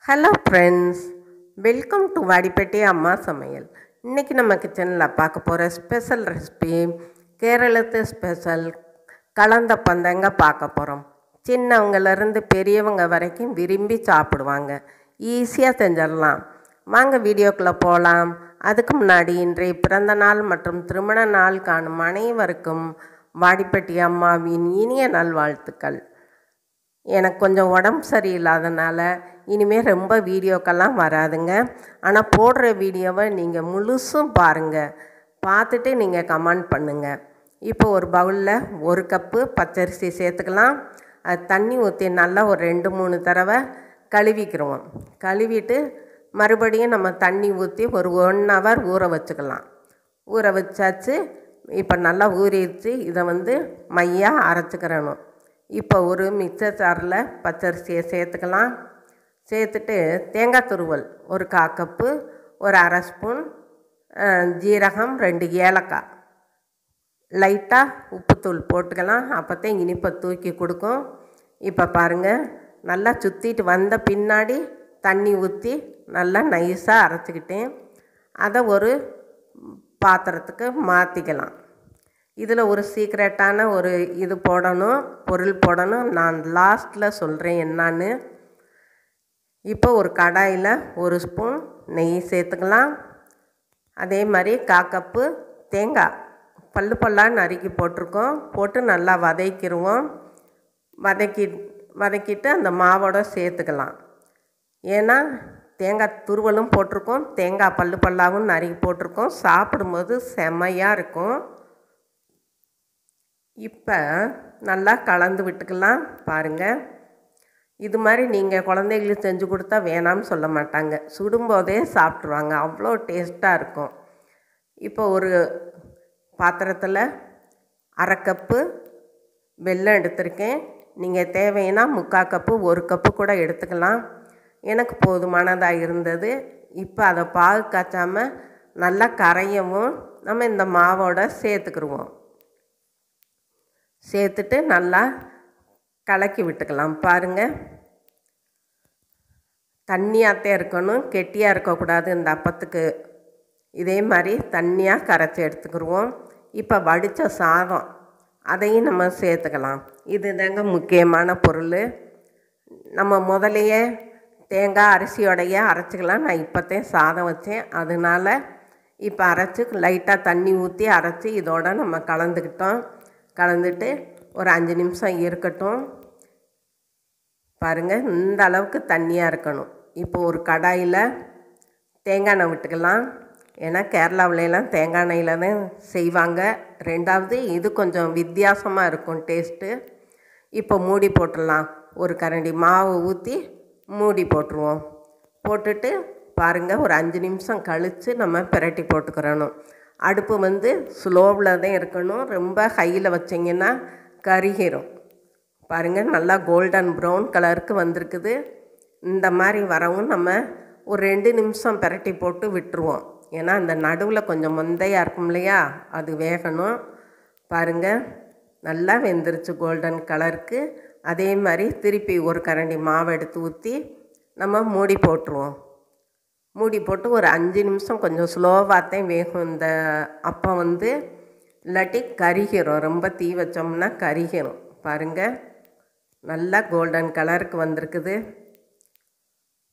Hello friends, welcome to Vadipatti அம்மா சமையல். இன்றைக்கி நம்ம கிச்சனில் பார்க்க போகிற ஸ்பெஷல் ரெசிபி கேரளத்து ஸ்பெஷல் கலந்தப்பம் தாங்க பார்க்க போகிறோம். சின்னவங்கலேருந்து பெரியவங்க வரைக்கும் விரும்பி சாப்பிடுவாங்க. ஈஸியாக செஞ்சிடலாம். வாங்க வீடியோக்குள்ளே போகலாம். அதுக்கு முன்னாடி இன்றைய பிறந்த நாள் மற்றும் திருமண நாள் காணும் அனைவருக்கும் வாடிப்பட்டி அம்மாவின் இனிய நல்வாழ்த்துக்கள். எனக்கு கொஞ்சம் உடம்பு சரியில்லாதனால இனிமேல் ரொம்ப வீடியோக்கெல்லாம் வராதுங்க. ஆனால் போடுற வீடியோவை நீங்கள் முழுசும் பாருங்கள். பார்த்துட்டு நீங்கள் கமெண்ட் பண்ணுங்கள். இப்போ ஒரு பவுலில் 1 கப்பு பச்சரிசி சேர்த்துக்கலாம். அது தண்ணி ஊற்றி நல்லா ஒரு 2-3 தடவை கழுவிக்கிடுவோம். கழுவிட்டு மறுபடியும் நம்ம தண்ணி ஊற்றி ஒரு 1 ஹவர் ஊற வச்சுக்கலாம். ஊற வச்சாச்சு. இப்போ நல்லா ஊறிடுச்சு. இதை மையாக அரைச்சிக்கிறணும். இப்போ ஒரு மிக்சர் ஜாரில் பச்சரிசியை சேர்த்துக்கலாம். சேர்த்துட்டு தேங்காய் துருவல் ஒரு 1/4 கப்பு, ஒரு 1/2 ஸ்பூன் ஜீரகம், 2 ஏலக்காய், லைட்டாக உப்புத்தூள் போட்டுக்கலாம். அப்போ தான் இனிப்பை தூக்கி கொடுக்கும். இப்போ பாருங்கள், நல்லா சுற்றிட்டு வந்த பின்னாடி தண்ணி ஊற்றி நல்லா நைஸாக அரைச்சிக்கிட்டேன். அதை ஒரு பாத்திரத்துக்கு மாற்றிக்கலாம். இதில் ஒரு சீக்ரெட்டான ஒரு இது போடணும், பொருள் போடணும். நான் லாஸ்ட்டில் சொல்கிறேன் என்னான்னு. இப்போ ஒரு கடாயில் 1 ஸ்பூன் நெய் சேர்த்துக்கலாம். அதே மாதிரி 1/4 கப்பு தேங்காய் பல்லாக நறுக்கி போட்டிருக்கோம். போட்டு நல்லா வதக்கிடுவோம். வதக்கிட்டு அந்த மாவோட சேர்த்துக்கலாம். ஏன்னா தேங்காய் துருவலும் போட்டிருக்கோம், தேங்காய் பல்லாவும் நறுக்கி போட்டிருக்கோம். சாப்பிடும்போது செம்மையாக இருக்கும். இப்போ நல்லா கலந்து விட்டுக்கலாம். பாருங்கள், இது மாதிரி நீங்கள் குழந்தைகளுக்கு செஞ்சு கொடுத்தா வேணாம்னு சொல்ல மாட்டாங்க. சுடும்போதே சாப்பிட்ருவாங்க. அவ்வளோ டேஸ்ட்டாக இருக்கும். இப்போ ஒரு பாத்திரத்தில் 1/2 கப்பு வெல்லம் எடுத்திருக்கேன். நீங்கள் தேவைன்னா 3/4 கப்பு, 1 கப்பு கூட எடுத்துக்கலாம். எனக்கு போதுமானதாக இருந்தது. இப்போ அதை பாகு காய்ச்சாமல் நல்லா கரையவும் நம்ம இந்த மாவோட சேர்த்துக்கிடுவோம். சேர்த்துட்டு நல்லா கலக்கி விட்டுக்கலாம். பாருங்கள், தண்ணியாகத்தான் இருக்கணும், கெட்டியாக இருக்கக்கூடாது இந்த அப்பத்துக்கு. இதே மாதிரி தண்ணியாக கரைச்சி எடுத்துக்கிடுவோம். இப்போ வடித்த சாதம் அதையும் நம்ம சேர்த்துக்கலாம். இது தாங்க முக்கியமான பொருள். நம்ம முதலையே தேங்காய் அரிசியோடைய அரைச்சிக்கலாம். நான் இப்போத்தான் சாதம் வச்சேன், அதனால் இப்போ அரைச்சி லைட்டாக தண்ணி ஊற்றி அரைச்சி இதோட நம்ம கலந்துக்கிட்டோம். கலந்துட்டு ஒரு 5 நிமிஷம் இருக்கட்டும். பாருங்கள், இந்த அளவுக்கு தண்ணியாக இருக்கணும். இப்போ ஒரு கடாயில் தேங்காய் எண்ணெய் விட்டுக்கலாம். ஏன்னா கேரளாவிலலாம் தேங்காய் எண்ணெயில் தான் செய்வாங்க. 2வது இது கொஞ்சம் வித்தியாசமாக இருக்கும் டேஸ்ட்டு. இப்போ மூடி போட்டுடலாம். ஒரு கரண்டி மாவு ஊற்றி மூடி போட்டுருவோம். போட்டுட்டு பாருங்கள், ஒரு 5 நிமிஷம் கழித்து நம்ம பிரட்டி போட்டுக்கிறணும். அடுப்பு ஸ்லோவில் தான் இருக்கணும். ரொம்ப ஹையில் வச்சிங்கன்னா கருகிரும். பாருங்கள், நல்லா கோல்டன் ப்ரௌன் கலருக்கு வந்திருக்குது. இந்த மாதிரி வரவும் நம்ம ஒரு 2 நிமிஷம் பிரட்டி போட்டு விட்டுருவோம். ஏன்னா அந்த நடுவில் கொஞ்சம் மொந்தையாக இருக்கும் இல்லையா, அது வேகணும். பாருங்கள், நல்லா வெந்துருச்சு கோல்டன் கலருக்கு. அதே மாதிரி திருப்பி ஒரு கரண்டி மாவை எடுத்து ஊற்றி நம்ம மூடி போட்டுருவோம். மூடி போட்டு ஒரு 5 நிமிஷம் கொஞ்சம் ஸ்லோவாகத்தான் வேகும் இந்த அப்பம். இல்லாட்டி கருகிரும். ரொம்ப தீ வச்சோம்னா கருகிரும். பாருங்கள், நல்லா கோல்டன் கலருக்கு வந்திருக்குது.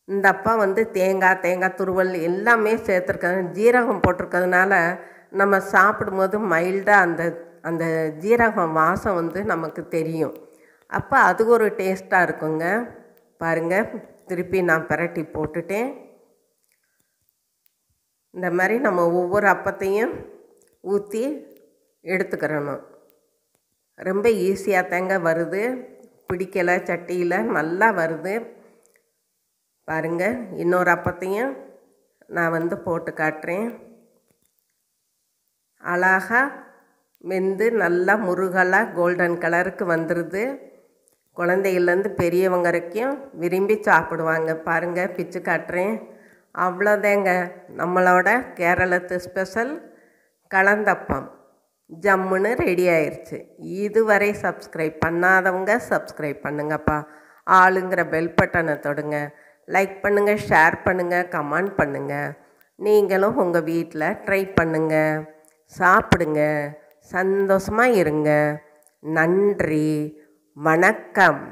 இந்த அப்பம் தேங்காய் துருவல் எல்லாமே சேர்த்துருக்காங்க. ஜீரகம் போட்டிருக்கிறதுனால நம்ம சாப்பிடும்போது மைல்டாக அந்த ஜீரகம் வாசம் நமக்கு தெரியும். அப்போ அது ஒரு டேஸ்ட்டாக இருக்குங்க. பாருங்கள், திருப்பி நான் பிரட்டி போட்டுட்டேன். இந்த மாதிரி நம்ம ஒவ்வொரு அப்பத்தையும் ஊற்றி எடுத்துக்கிறணும். ரொம்ப ஈஸியாக தாங்க வருது. பிடிக்கலை, சட்டியில் நல்லா வருது. பாருங்கள், இன்னொரு அப்பத்தையும் நான் போட்டு காட்டுறேன். அழகாக வெந்து நல்லா முருகலாக கோல்டன் கலருக்கு வந்துடுது. குழந்தைகள்லேருந்து பெரியவங்க வரைக்கும் விரும்பி சாப்பிடுவாங்க. பாருங்கள், பிச்சு காட்டுறேன். அவ்வளோதாங்க, நம்மளோட கேரளத்து ஸ்பெஷல் கலந்தப்பம் ஜம்முன்னு ரெடி ஆயிடுச்சு. இதுவரை சப்ஸ்கிரைப் பண்ணாதவங்க சப்ஸ்கிரைப் பண்ணுங்கப்பா. ஆளுங்கிற பெல் பட்டனை தொடுங்க. லைக் பண்ணுங்கள், ஷேர் பண்ணுங்கள், கமெண்ட் பண்ணுங்கள். நீங்களும் உங்கள் வீட்டில் ட்ரை பண்ணுங்கள், சாப்பிடுங்க, சந்தோஷமாக இருங்க. நன்றி, வணக்கம்.